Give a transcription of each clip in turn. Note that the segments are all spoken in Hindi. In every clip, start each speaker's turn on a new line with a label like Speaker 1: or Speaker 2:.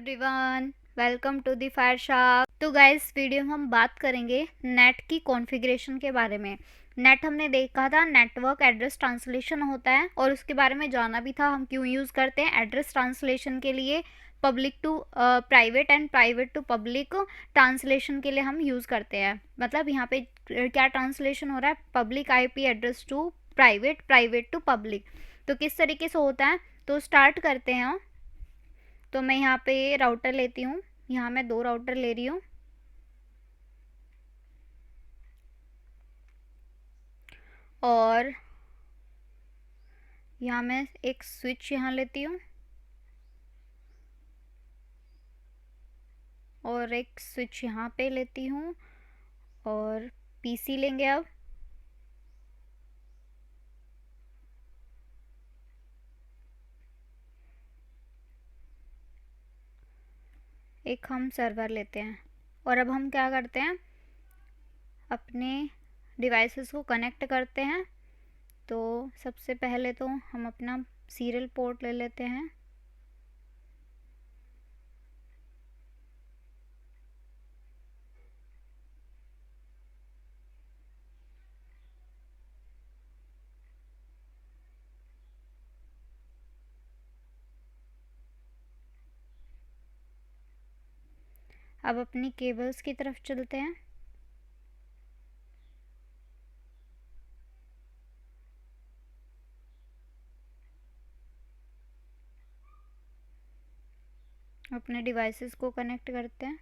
Speaker 1: Everyone, welcome to the fire shark. तो गाइस, वीडियो में हम बात करेंगे नेट की कॉन्फ़िगरेशन के बारे में। नेट हमने देखा था नेटवर्क एड्रेस ट्रांसलेशन होता है और उसके बारे में जाना भी था हम क्यों यूज़ करते हैं एड्रेस ट्रांसलेशन के लिए। Public to private and private to public translation के लिए हम यूज़ करते हैं। मतलब यहाँ पे क्या ट्रांसलेशन हो रहा है, public IP address to private, private to public. तो किस तरीके से होता है, तो स्टार्ट करते हैं हम। तो मैं यहाँ पे राउटर लेती हूँ, यहाँ मैं 2 राउटर ले रही हूँ और यहाँ मैं एक स्विच यहाँ लेती हूँ और एक स्विच यहाँ पे लेती हूँ और पीसी लेंगे अब। एक हम सर्वर लेते हैं और अब हम क्या करते हैं, अपने डिवाइसेस को कनेक्ट करते हैं। तो सबसे पहले तो हम अपना सीरियल पोर्ट ले लेते हैं। अब अपनी केबल्स की तरफ चलते हैं। अपने डिवाइसेस को कनेक्ट करते हैं।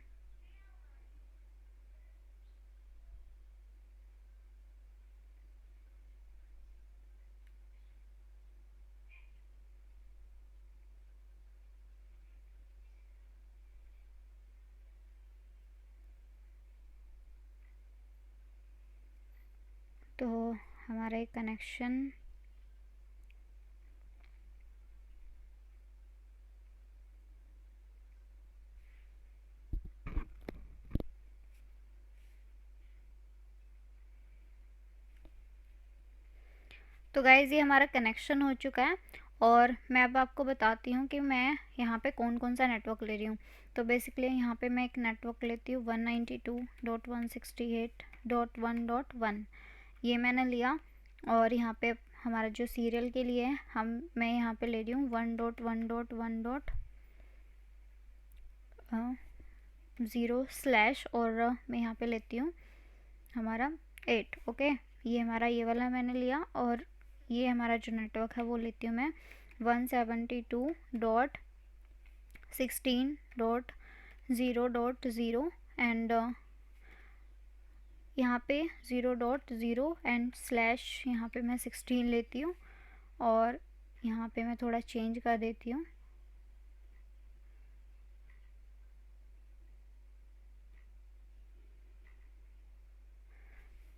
Speaker 1: तो हमारा एक कनेक्शन तो गाइज़, ये हमारा कनेक्शन हो चुका है और मैं अब आपको बताती हूँ कि मैं यहाँ पे कौन कौन सा नेटवर्क ले रही हूँ। तो बेसिकली यहाँ पे मैं एक नेटवर्क लेती हूँ 192.168.1.1, ये मैंने लिया। और यहाँ पे हमारा जो सीरियल के लिए है मैं यहाँ पे ले रही हूँ 1.1.1.0/ और मैं यहाँ पे लेती हूँ हमारा 8। ओके, ये हमारा ये वाला मैंने लिया और ये हमारा जो नेटवर्क है वो लेती हूँ मैं 172.16.0.0 एंड यहाँ पे 0.0 एंड स्लैश यहाँ पे मैं 16 लेती हूँ और यहाँ पे मैं थोड़ा चेंज कर देती हूँ।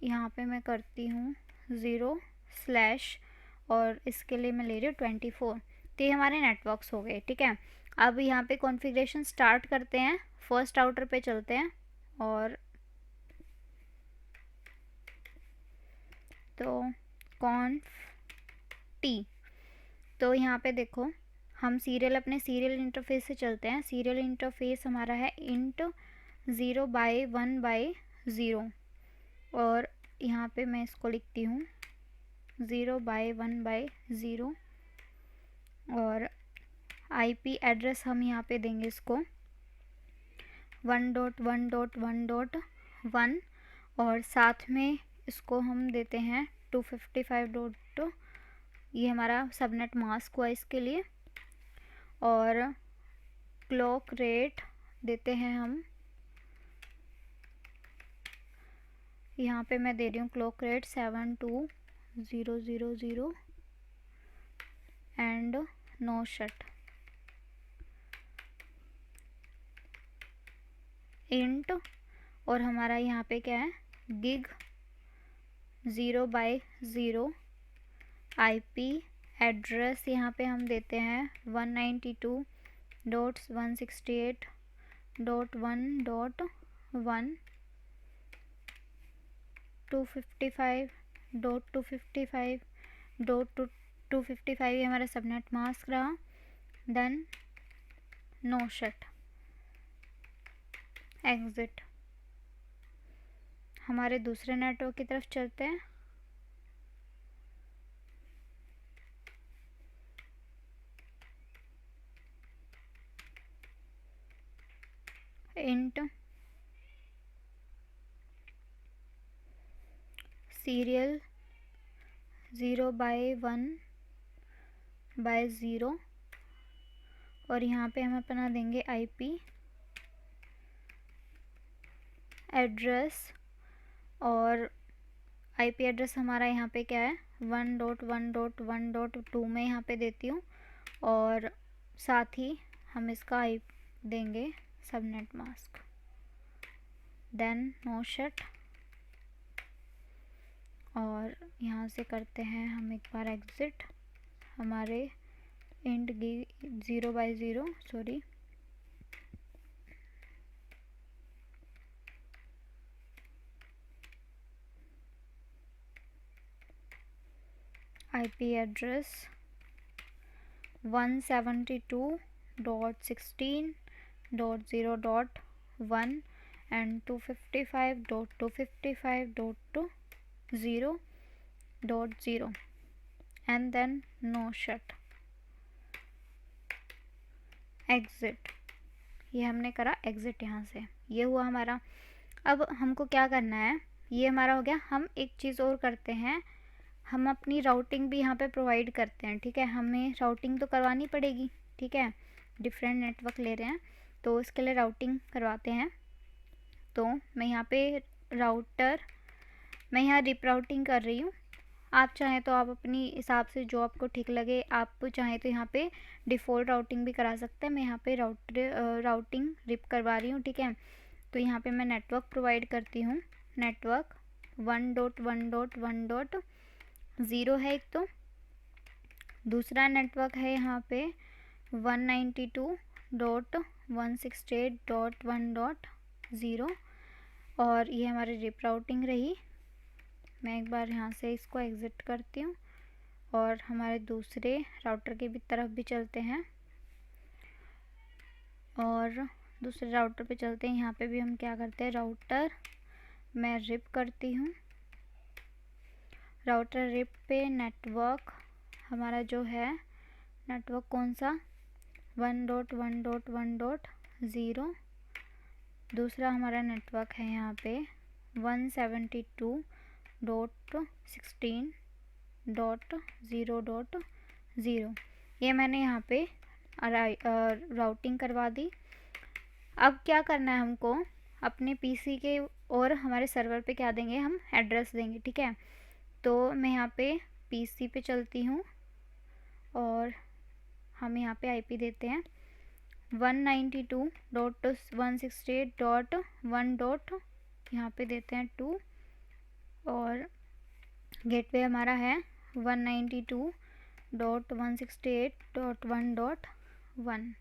Speaker 1: यहाँ पे मैं करती हूँ 0/ और इसके लिए मैं ले रही हूँ 24। तो ये हमारे नेटवर्क्स हो गए, ठीक है। अब यहाँ पे कॉन्फ़िगरेशन स्टार्ट करते हैं। फर्स्ट राउटर पे चलते हैं और तो कॉन्फ टी। तो यहाँ पे देखो, हम अपने सीरियल इंटरफेस से चलते हैं। सीरियल इंटरफेस हमारा है int 0/1/0 और यहाँ पे मैं इसको लिखती हूँ 0/1/0 और आईपी एड्रेस हम यहाँ पे देंगे इसको 1.1.1.1 और साथ में इसको हम देते हैं 255. ये हमारा सबनेट मास्क हुआ इसके लिए। और क्लॉक रेट देते हैं हम, यहाँ पे मैं दे रही हूँ clock rate 72000 and no shut int. और हमारा यहाँ पे क्या है, गिग 0/0 आईपी एड्रेस यहाँ पे हम देते हैं 192.168.1.1 255.255 ये हमारा सबनेट मास्क रहा। Then no shut exit. हमारे दूसरे नेटवर्क की तरफ चलते हैं। इंट सीरियल 0/1/0 और यहाँ पे हम अपना देंगे आईपी एड्रेस, और आईपी एड्रेस हमारा यहाँ पे क्या है 1.1.1.2 में यहाँ पे देती हूँ, और साथ ही हम इसका आई देंगे subnet mask, then no shut, और यहाँ से करते हैं हम एक बार एग्जिट। हमारे int 0/0 sorry IP address 172.16.0.1 and 255.255.0.0 and then no shut exit. ये हमने करा एग्जिट यहाँ से, ये हुआ हमारा। अब हमको क्या करना है, ये हमारा हो गया। हम एक चीज़ और करते हैं, हम अपनी राउटिंग भी यहाँ पे प्रोवाइड करते हैं, ठीक है। हमें राउटिंग तो करवानी पड़ेगी, ठीक है। डिफरेंट नेटवर्क ले रहे हैं तो इसके लिए राउटिंग करवाते हैं। तो मैं यहाँ पे मैं यहाँ रिप राउटिंग कर रही हूँ। आप चाहें तो आप अपनी हिसाब से जो आपको ठीक लगे, आप चाहें तो यहाँ पे डिफ़ॉल्ट राउटिंग भी करा सकते हैं। मैं यहाँ पे राउटिंग रिप करवा रही हूँ, ठीक है। तो यहाँ पे मैं नेटवर्क प्रोवाइड करती हूँ। नेटवर्क 1.1.1.0 है एक, तो दूसरा नेटवर्क है यहाँ पे 192.168.1.0 और ये हमारी रिप राउटिंग रही। मैं एक बार यहाँ से इसको एग्ज़िट करती हूँ और हमारे दूसरे राउटर की भी तरफ भी चलते हैं और दूसरे राउटर पे चलते हैं। यहाँ पे भी हम क्या करते हैं, राउटर मैं रिप करती हूँ। राउटर रिप पे नेटवर्क हमारा जो है, नेटवर्क कौन सा 1.1.1.0, दूसरा हमारा नेटवर्क है यहाँ पे 172.16.0.0। ये मैंने यहाँ पे राउटिंग करवा दी। अब क्या करना है हमको, अपने पीसी के और हमारे सर्वर पे क्या देंगे, हम एड्रेस देंगे, ठीक है। तो मैं यहाँ पे पीसी पे चलती हूँ और हम यहाँ पे आईपी देते हैं 192.168.1. यहाँ पे देते हैं 2 और गेटवे हमारा है 192.168.1.1। वन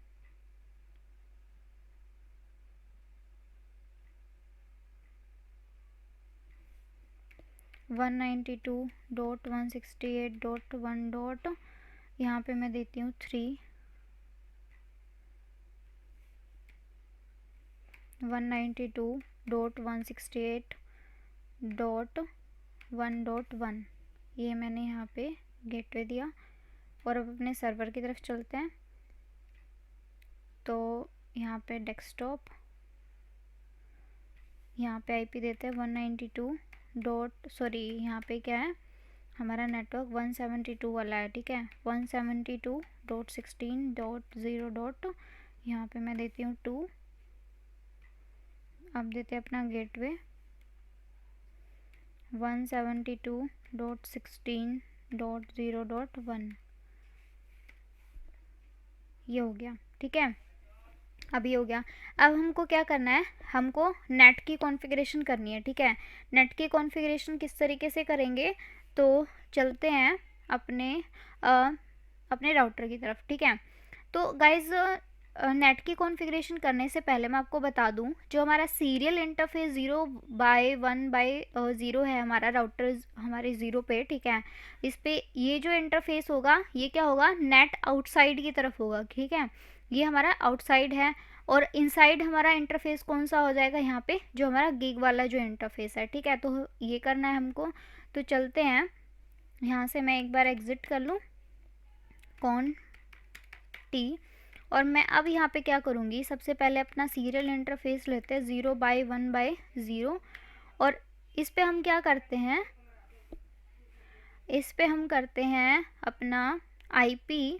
Speaker 1: 192.168.1. यहाँ पे मैं देती हूँ 3। 192.168.1.1 ये मैंने यहाँ पे गेटवे दिया। और अब अपने सर्वर की तरफ चलते हैं। तो यहाँ पे डेस्कटॉप, यहाँ पे आईपी देते हैं 192. यहाँ पे क्या है, हमारा नेटवर्क 172 वाला है, ठीक है। 172.16.0. यहाँ पे मैं देती हूँ 2। अब देते हैं अपना गेटवे 172.16.0.1। ये हो गया, ठीक है। अब ये हो गया। अब हमको क्या करना है, हमको नेट की कॉन्फ़िगरेशन करनी है, ठीक है। नेट की कॉन्फ़िगरेशन किस तरीके से करेंगे, तो चलते हैं अपने राउटर की तरफ, ठीक है। तो गाइज़ नेट की कॉन्फ़िगरेशन करने से पहले मैं आपको बता दूं, जो हमारा सीरियल इंटरफेस 0/1/0 है, हमारा राउटर हमारे 0 पे, ठीक है। इस पे ये जो इंटरफेस होगा, ये क्या होगा, नेट आउटसाइड की तरफ होगा, ठीक है। ये हमारा आउटसाइड है और इनसाइड हमारा इंटरफेस कौन सा हो जाएगा यहाँ पे, जो हमारा गिग वाला जो इंटरफेस है, ठीक है। तो ये करना है हमको। तो चलते हैं यहाँ से, मैं एक बार एग्जिट कर लूँ Ctrl+T, और मैं अब यहाँ पे क्या करूँगी, सबसे पहले अपना सीरियल इंटरफेस लेते हैं 0/1/0, और इस पे हम क्या करते हैं, इस पे हम करते हैं अपना IP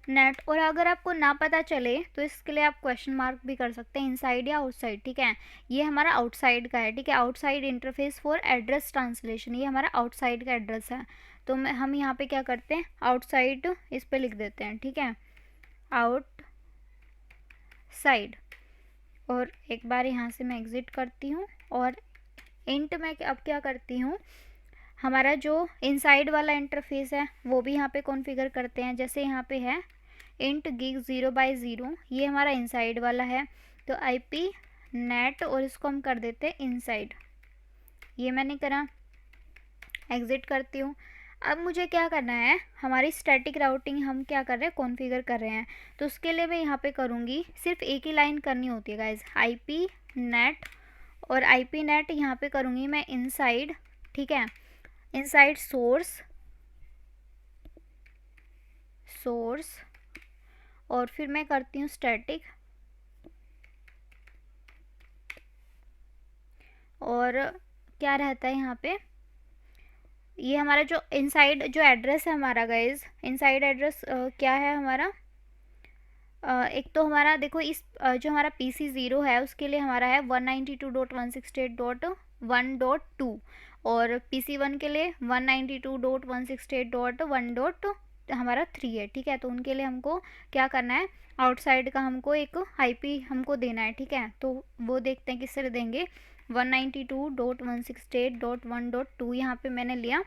Speaker 1: नेट। और अगर आपको ना पता चले तो इसके लिए आप क्वेश्चन मार्क भी कर सकते हैं, इनसाइड या आउटसाइड, ठीक है। ये हमारा आउटसाइड का है, ठीक है, outside interface for address translation, ये हमारा आउटसाइड का एड्रेस है। तो हम यहाँ पे क्या करते हैं, आउटसाइड इस पे लिख देते हैं, ठीक है, आउटसाइड। और एक बार यहाँ से मैं एग्ज़िट करती हूँ, और इंट में अब क्या करती हूँ, हमारा जो इनसाइड वाला इंटरफेस है वो भी यहाँ पे कॉन्फ़िगर करते हैं। जैसे यहाँ पे है इंट गिग 0/0, ये हमारा इनसाइड वाला है, तो IP नेट, और इसको हम कर देते हैं इनसाइड। ये मैंने करा, एग्ज़िट करती हूँ। अब मुझे क्या करना है, हमारी स्टैटिक राउटिंग हम क्या कर रहे हैं, कॉन्फ़िगर कर रहे हैं। तो उसके लिए मैं यहाँ पे करूँगी, सिर्फ एक ही लाइन करनी होती है गाइज, IP नेट, और IP नेट यहाँ पे करूँगी मैं इनसाइड, ठीक है, इनसाइड सोर्स, और फिर मैं करती हूँ स्टैटिक, और क्या रहता है यहाँ पे, ये हमारा जो इनसाइड जो एड्रेस है हमारा गाइज, इनसाइड एड्रेस क्या है हमारा, एक तो हमारा देखो इस जो हमारा PC0 है उसके लिए हमारा है 192.168.1.2, और PC1 के लिए 192.168.1. हमारा 3 है, ठीक है। तो उनके लिए हमको क्या करना है, आउटसाइड का हमको एक IP हमको देना है, ठीक है। तो वो देखते हैं किस तरह देंगे, 192.168.1.2 यहाँ पे मैंने लिया।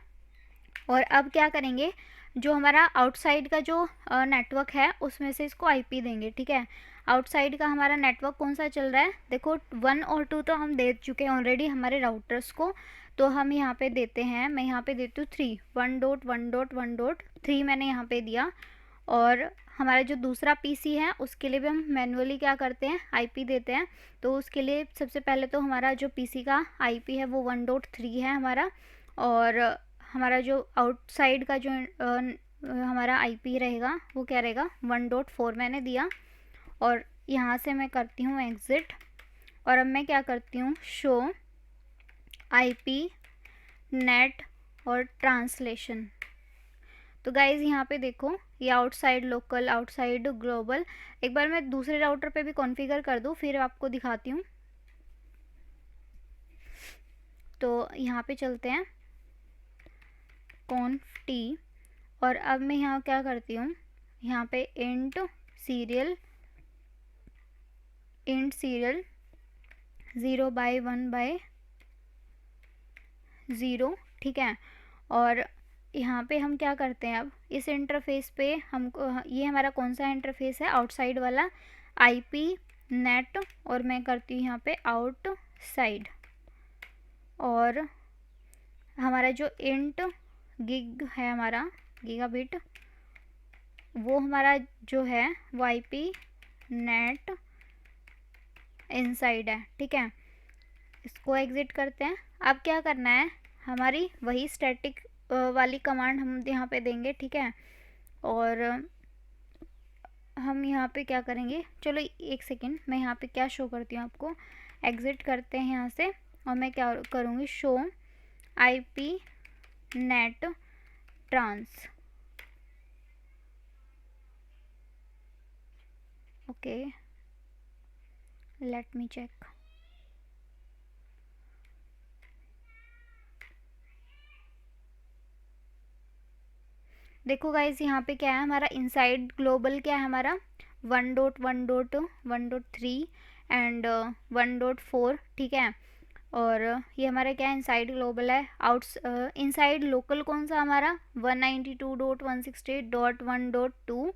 Speaker 1: और अब क्या करेंगे, जो हमारा आउटसाइड का जो नेटवर्क है उसमें से इसको IP देंगे, ठीक है। आउटसाइड का हमारा नेटवर्क कौन सा चल रहा है, देखो 1 और 2 तो हम दे चुके हैं ऑलरेडी हमारे राउटर्स को, तो हम यहाँ पे देते हैं, मैं यहाँ पे देती हूँ 3, 1.1.1.3 मैंने यहाँ पे दिया। और हमारा जो दूसरा PC है उसके लिए भी हम मैनुअली क्या करते हैं, IP देते हैं। तो उसके लिए सबसे पहले तो हमारा जो PC का IP है वो 1.3 है हमारा, और हमारा जो आउटसाइड का जो हमारा IP रहेगा वो क्या रहेगा, 1.4 मैंने दिया। और यहाँ से मैं करती हूँ एग्ज़िट, और अब मैं क्या करती हूँ, शो IP नेट और ट्रांसलेशन। तो गाइज़ यहाँ पे देखो, ये आउटसाइड लोकल, आउटसाइड ग्लोबल। एक बार मैं दूसरे राउटर पे भी कॉन्फ़िगर कर दूँ फिर आपको दिखाती हूँ। तो यहाँ पे चलते हैं Ctrl+T, और अब मैं यहाँ क्या करती हूँ, यहाँ पे इंट सीरियल 0/1/0, ठीक है। और यहाँ पे हम क्या करते हैं, अब इस इंटरफेस पे हमको, ये हमारा कौन सा इंटरफेस है, आउटसाइड वाला, IP नेट, और मैं करती हूँ यहाँ पे आउटसाइड। और हमारा जो इंट गिग है हमारा, गीगाबिट, वो हमारा जो है वो IP नेट इनसाइड है, ठीक है। इसको एग्ज़िट करते हैं। अब क्या करना है, हमारी वही स्टैटिक वाली कमांड हम यहाँ पे देंगे, ठीक है। और हम यहाँ पे क्या करेंगे, चलो एक सेकेंड, मैं यहाँ पे क्या शो करती हूँ आपको, एग्ज़िट करते हैं यहाँ से, और मैं क्या करूँगी, show IP net trans, okay, let me check. देखो गाइज यहाँ पे क्या है, हमारा इनसाइड ग्लोबल क्या है हमारा 1.1.1.3 एंड 1.4, ठीक है। और ये हमारा क्या है, इनसाइड ग्लोबल है। इनसाइड लोकल कौन सा हमारा 192.168.1.2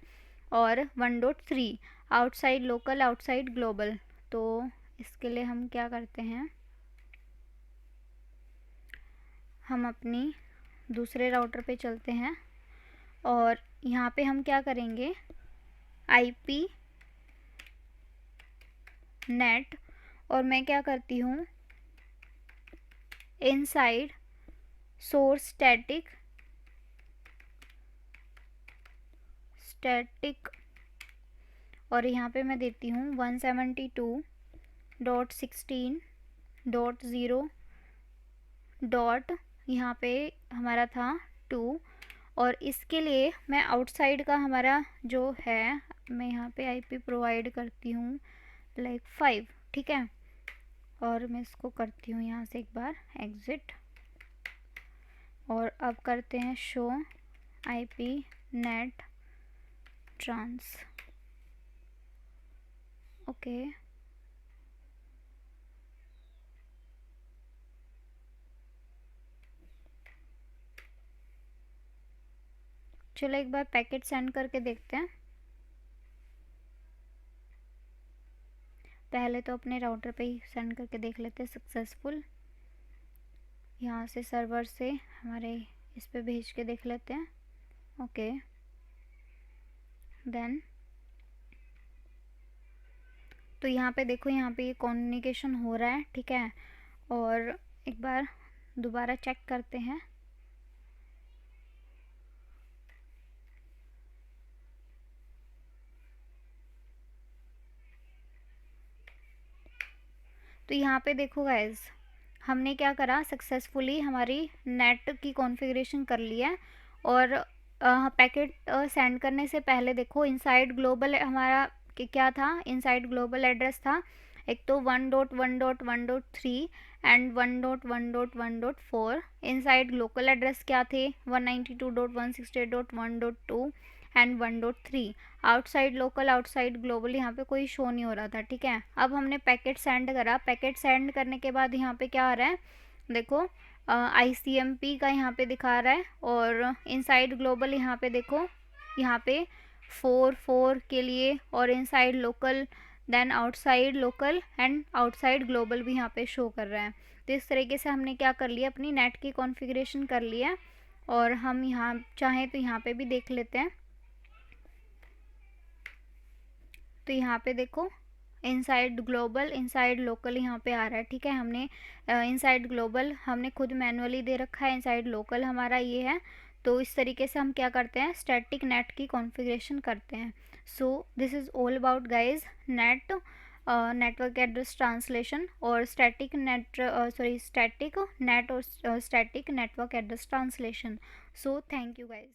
Speaker 1: और 1.3, आउटसाइड लोकल, आउटसाइड ग्लोबल। तो इसके लिए हम क्या करते हैं, हम अपनी दूसरे राउटर पे चलते हैं, और यहाँ पे हम क्या करेंगे, IP नेट, और मैं क्या करती हूँ, इनसाइड सोर्स स्टैटिक, और यहाँ पे मैं देती हूँ 172.16.0 डॉट, यहाँ पे हमारा था 2, और इसके लिए मैं आउटसाइड का हमारा जो है, मैं यहाँ पे आईपी प्रोवाइड करती हूँ लाइक 5, ठीक है, और मैं इसको करती हूँ यहाँ से एक बार एग्ज़िट, और अब करते हैं show IP net trans, okay. चलो एक बार पैकेट सेंड करके देखते हैं। पहले तो अपने राउटर पे ही सेंड करके देख लेते हैं सक्सेसफुल, यहाँ से सर्वर से हमारे इस पे भेज के देख लेते हैं, ओके। देन तो यहाँ पे देखो, यहाँ पे ये कम्युनिकेशन हो रहा है, ठीक है, और एक बार दोबारा चेक करते हैं। तो यहाँ पे देखो गाइज, हमने क्या करा, सक्सेसफुली हमारी नेट की कॉन्फ़िगरेशन कर लिया है, और पैकेट सेंड करने से पहले देखो इनसाइड ग्लोबल हमारा क्या था, इनसाइड ग्लोबल एड्रेस था, एक तो 1.1.1.3 एंड 1.1.1.4। इनसाइड लोकल एड्रेस क्या थे, 192.168.1.2 and 1.3। Outside local, outside global यहाँ पे कोई शो नहीं हो रहा था, ठीक है। अब हमने पैकेट सेंड करा, पैकेट सेंड करने के बाद यहाँ पे क्या आ रहा है, देखो ICMP का यहाँ पे दिखा रहा है, और इनसाइड ग्लोबल यहाँ पे देखो, यहाँ पे 4 के लिए, और inside local, then outside local and outside global भी यहाँ पे शो कर रहा है। तो इस तरीके से हमने क्या कर लिया, अपनी नेट की कॉन्फ़िगरेशन कर लिया, और हम यहाँ चाहें तो यहाँ पे भी देख लेते हैं। तो यहाँ पे देखो इनसाइड ग्लोबल, इनसाइड लोकल यहाँ पे आ रहा है, ठीक है। हमने इनसाइड ग्लोबल हमने खुद मैनुअली दे रखा है, इनसाइड लोकल हमारा ये है। तो इस तरीके से हम क्या करते हैं, स्टैटिक नेट की कॉन्फ़िगरेशन करते हैं। So this is all about guys net, network address translation, और स्टैटिक नेट स्टैटिक नेट और static network address translation. So thank you guys.